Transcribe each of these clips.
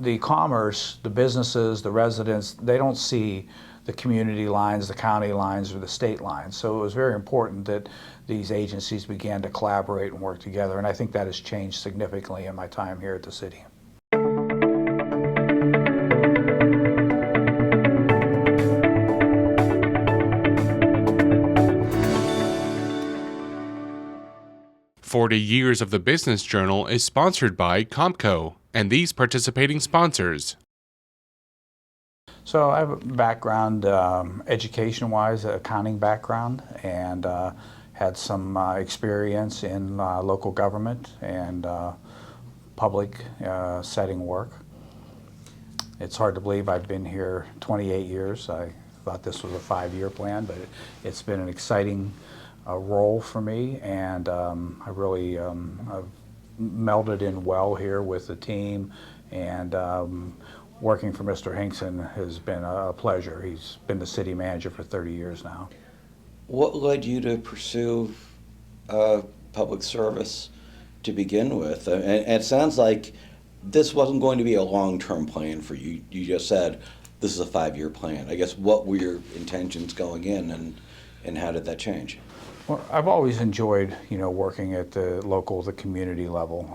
the commerce, the businesses, the residents, they don't see the community lines, the county lines, or the state lines. So it was very important that these agencies began to collaborate and work together, and I think that has changed significantly in my time here at the city. "40 Years of the Business Journal" is sponsored by Compco and these participating sponsors. So I have a background, education-wise, accounting background, and had some experience in local government and public setting work. It's hard to believe I've been here 28 years. I thought this was a 5-year plan, but it's been an exciting role for me, and I really I've melded in well here with the team, and working for Mr. Hinkson has been a pleasure. He's been the city manager for 30 years now. What led you to pursue public service to begin with? And it sounds like this wasn't going to be a long-term plan for you. You just said this is a 5-year plan. I guess what were your intentions going in, and how did that change? Well, I've always enjoyed, working at the local, the community level.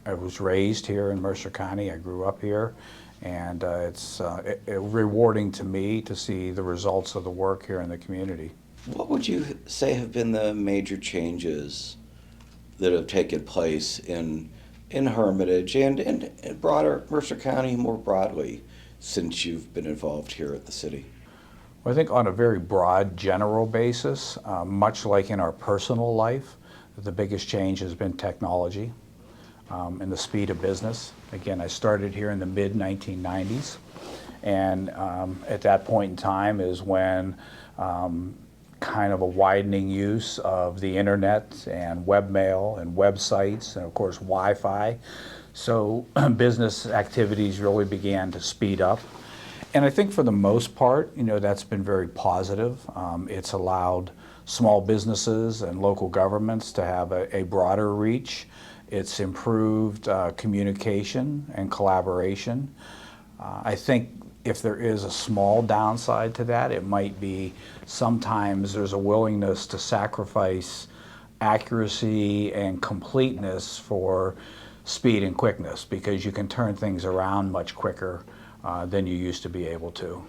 I was raised here in Mercer County. I grew up here, and it's rewarding to me to see the results of the work here in the community. What would you say have been the major changes that have taken place in Hermitage and broader Mercer County more broadly since you've been involved here at the city? Well, I think on a very broad, general basis, much like in our personal life, the biggest change has been technology. And the speed of business. Again, I started here in the mid-1990s, and at that point in time is when kind of a widening use of the internet and webmail and websites and of course Wi-Fi. So business activities really began to speed up. And I think for the most part, that's been very positive. It's allowed small businesses and local governments to have a broader reach. It's improved communication and collaboration. I think if there is a small downside to that, it might be sometimes there's a willingness to sacrifice accuracy and completeness for speed and quickness, because you can turn things around much quicker than you used to be able to.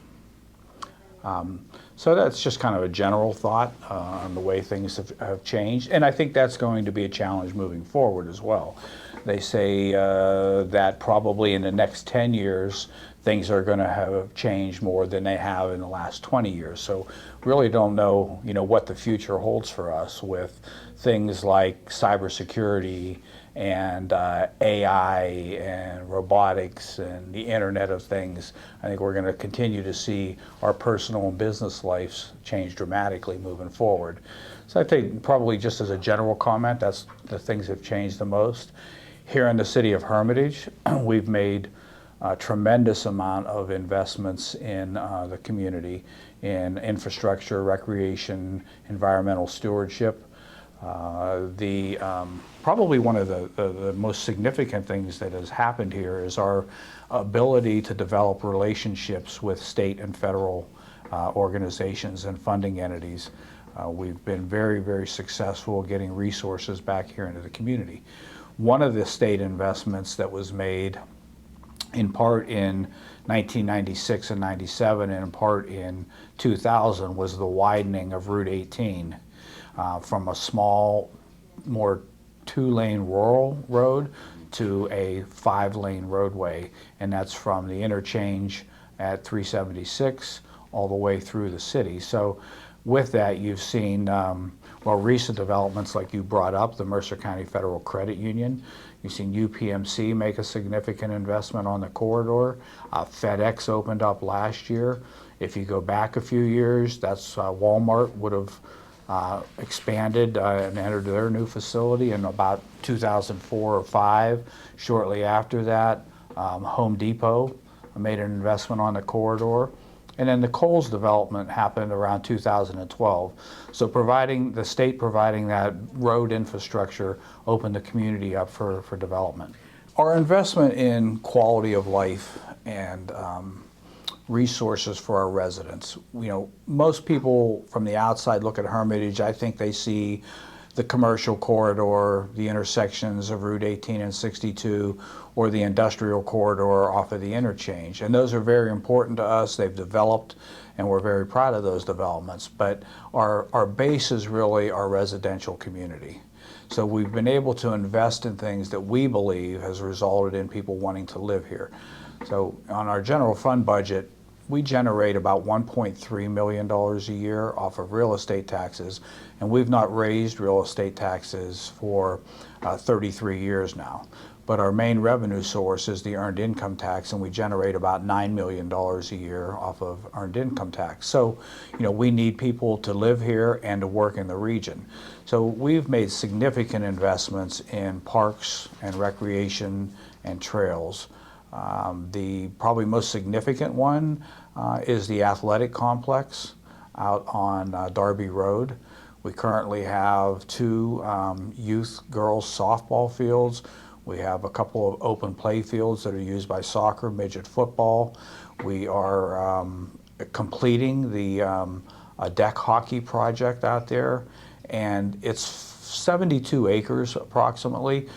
So that's just kind of a general thought on the way things have changed, and I think that's going to be a challenge moving forward as well. They say that probably in the next 10 years things are going to have changed more than they have in the last 20 years. So really don't know, what the future holds for us with things like cybersecurity and AI and robotics and the Internet of Things. I think we're going to continue to see our personal and business lives change dramatically moving forward. So I think probably just as a general comment, that's the things that have changed the most. Here in the city of Hermitage, we've made a tremendous amount of investments in the community, in infrastructure, recreation, environmental stewardship. Probably one of the most significant things that has happened here is our ability to develop relationships with state and federal organizations and funding entities. We've been very, very successful getting resources back here into the community. One of the state investments that was made in part in 1996 and 97 and in part in 2000 was the widening of Route 18 from a small, more 2-lane rural road to a 5-lane roadway, and that's from the interchange at 376 all the way through the city. So with that, you've seen recent developments like you brought up, the Mercer County Federal Credit Union. You've seen UPMC make a significant investment on the corridor. FedEx opened up last year. If you go back a few years, that's Walmart would have expanded and entered their new facility in about 2004 or 5. Shortly after that, Home Depot made an investment on the corridor. And then the Kohl's development happened around 2012. So the state providing that road infrastructure opened the community up for development. Our investment in quality of life and resources for our residents. Most people from the outside look at Hermitage, I think they see the commercial corridor, the intersections of Route 18 and 62, or the industrial corridor off of the interchange. And those are very important to us. They've developed, and we're very proud of those developments. But our base is really our residential community. So we've been able to invest in things that we believe has resulted in people wanting to live here. So on our general fund budget, we generate about $1.3 million a year off of real estate taxes, and we've not raised real estate taxes for 33 years now. But our main revenue source is the earned income tax, and we generate about $9 million a year off of earned income tax. So, we need people to live here and to work in the region. So we've made significant investments in parks and recreation and trails. The probably most significant one is the athletic complex out on Darby Road. We currently have 2 youth girls softball fields. We have a couple of open play fields that are used by soccer, midget football. We are completing the deck hockey project out there, and it's 72 acres approximately,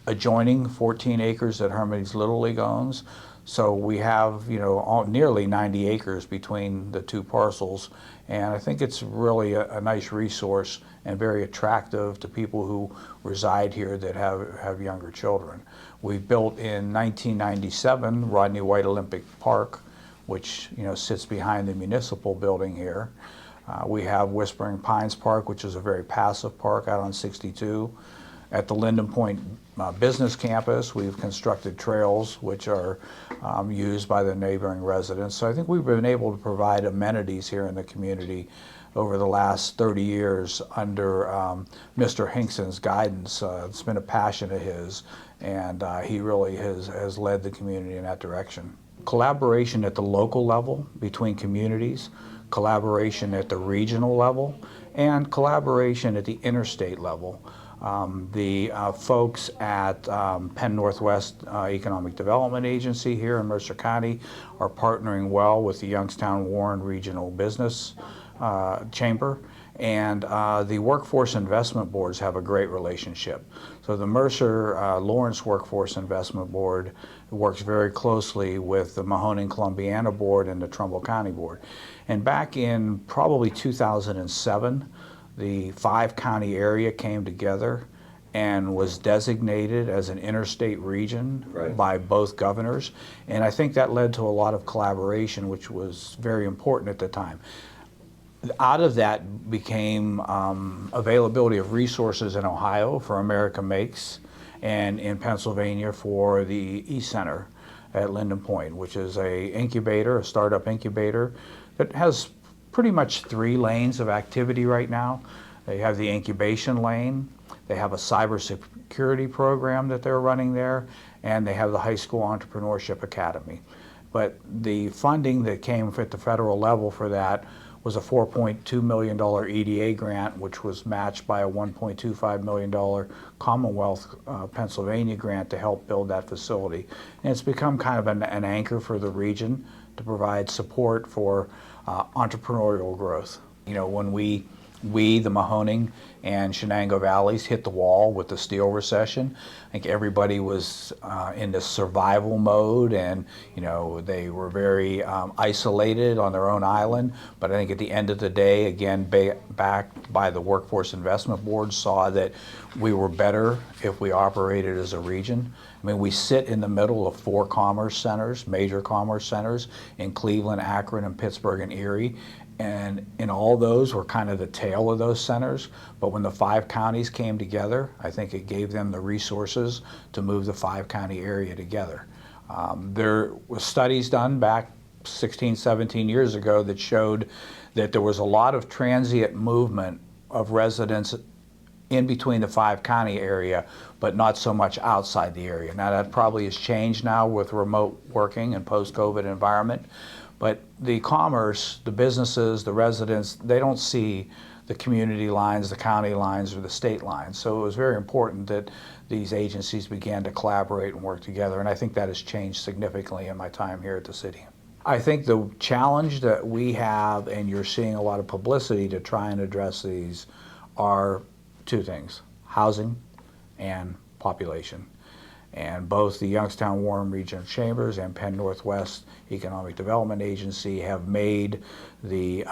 adjoining 14 acres that Hermitage Little League owns. So we have, nearly 90 acres between the 2 parcels, and I think it's really a nice resource and very attractive to people who reside here that have younger children. We built in 1997 Rodney White Olympic Park, which sits behind the municipal building here. We have Whispering Pines Park, which is a very passive park out on 62. At the Linden Point Business Campus, we've constructed trails which are used by the neighboring residents. So I think we've been able to provide amenities here in the community over the last 30 years under Mr. Hinkson's guidance. It's been a passion of his, and he really has led the community in that direction. Collaboration at the local level between communities, collaboration at the regional level, and collaboration at the interstate level. The folks at Penn Northwest Economic Development Agency here in Mercer County are partnering well with the Youngstown Warren Regional Business Chamber, and the Workforce Investment Boards have a great relationship. So the Mercer Lawrence Workforce Investment Board works very closely with the Mahoning Columbiana Board and the Trumbull County Board. And back in probably 2007, the 5-county area came together and was designated as an interstate region by both governors. And I think that led to a lot of collaboration, which was very important at the time. Out of that became availability of resources in Ohio for America Makes, and in Pennsylvania for the East Center at Linden Point, which is a startup incubator that has pretty much 3 lanes of activity right now. They have the incubation lane, they have a cybersecurity program that they're running there, and they have the High School Entrepreneurship Academy. But the funding that came at the federal level for that was a $4.2 million EDA grant, which was matched by a $1.25 million Commonwealth Pennsylvania grant to help build that facility. And it's become kind of an anchor for the region to provide support for entrepreneurial growth. When we, the Mahoning and Shenango valleys, hit the wall with the steel recession, I think everybody was in this survival mode, and they were very isolated on their own island. But I think at the end of the day, again, backed by the Workforce Investment Board, saw that we were better if we operated as a region. I mean, we sit in the middle of 4 commerce centers, major commerce centers in Cleveland, Akron, and Pittsburgh and Erie. And in all those, we're kind of the tail of those centers. But when the 5 counties came together, I think it gave them the resources to move the 5-county area together. There was studies done back 16, 17 years ago that showed that there was a lot of transient movement of residents in between the 5-county area, but not so much outside the area. Now that probably has changed now with remote working and post-COVID environment. But the commerce, the businesses, the residents, they don't see the community lines, the county lines, or the state lines. So it was very important that these agencies began to collaborate and work together, and I think that has changed significantly in my time here at the city. I think the challenge that we have, and you're seeing a lot of publicity to try and address these, are two things: housing and population. And both the Youngstown-Warren Regional Chambers and Penn Northwest Economic Development Agency have made the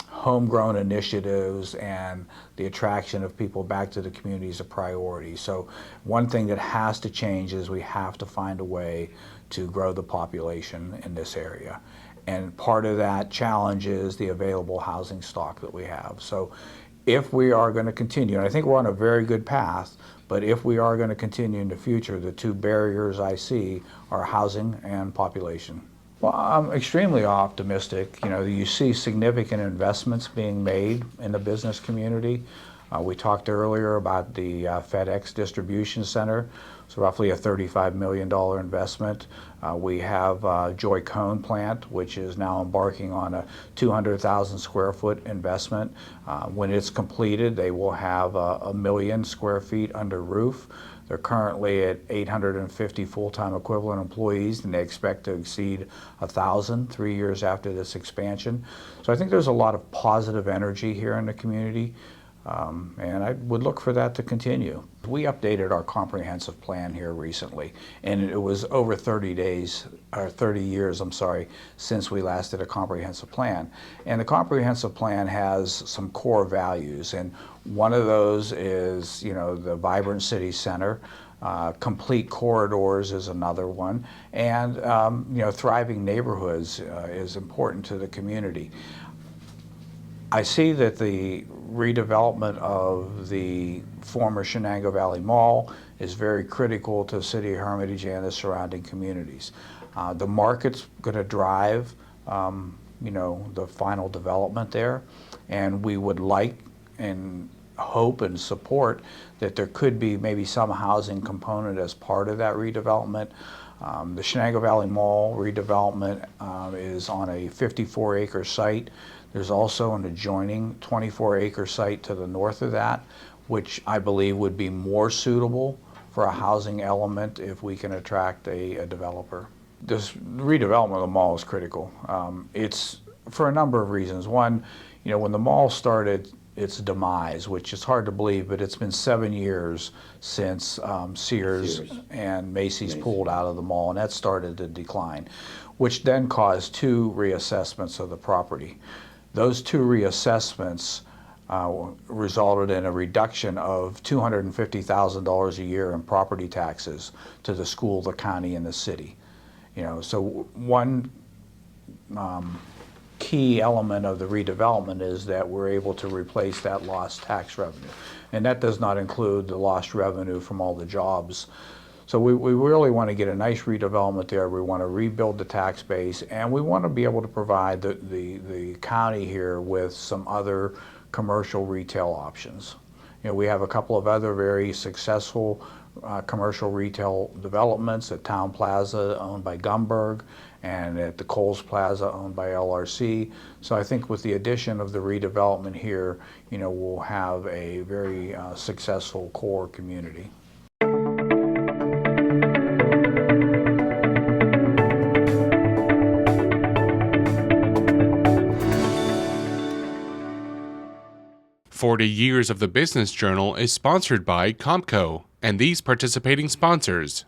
homegrown initiatives and the attraction of people back to the communities a priority. So one thing that has to change is we have to find a way to grow the population in this area. And part of that challenge is the available housing stock that we have. So if we are going to continue, and I think we're on a very good path, but if we are going to continue in the future, the two barriers I see are housing and population. Well, I'm extremely optimistic. You see significant investments being made in the business community. We talked earlier about the FedEx distribution center. It's roughly a $35 million investment. We have Joy Cone plant, which is now embarking on a 200,000 square foot investment. When it's completed, they will have 1 million square feet under roof. They're currently at 850 full-time equivalent employees, and they expect to exceed 1,000 3 years after this expansion. So I think there's a lot of positive energy here in the community. And I would look for that to continue. We updated our comprehensive plan here recently, and it was over 30 years, since we last did a comprehensive plan. And the comprehensive plan has some core values, and one of those is, the vibrant city center. Complete corridors is another one, and thriving neighborhoods is important to the community. I see that the redevelopment of the former Shenango Valley Mall is very critical to the city of Hermitage and the surrounding communities. The market's going to drive, the final development there, and we would like and hope and support that there could be maybe some housing component as part of that redevelopment. The Shenango Valley Mall redevelopment is on a 54-acre site. There's also an adjoining 24-acre site to the north of that, which I believe would be more suitable for a housing element if we can attract a developer. This redevelopment of the mall is critical. It's for a number of reasons. One, when the mall started its demise, which is hard to believe, but it's been 7 years since Sears and Macy's pulled out of the mall, and that started to decline, which then caused 2 reassessments of the property. Those 2 reassessments resulted in a reduction of $250,000 a year in property taxes to the school, the county, and the city. So one key element of the redevelopment is that we're able to replace that lost tax revenue. And that does not include the lost revenue from all the jobs. So we really want to get a nice redevelopment there. We want to rebuild the tax base, and we want to be able to provide the county here with some other commercial retail options. We have a couple of other very successful commercial retail developments at Town Plaza, owned by Gumberg, and at the Coles Plaza, owned by LRC. So I think with the addition of the redevelopment here, we'll have a very successful core community. "40 Years of the Business Journal" is sponsored by CompCo and these participating sponsors.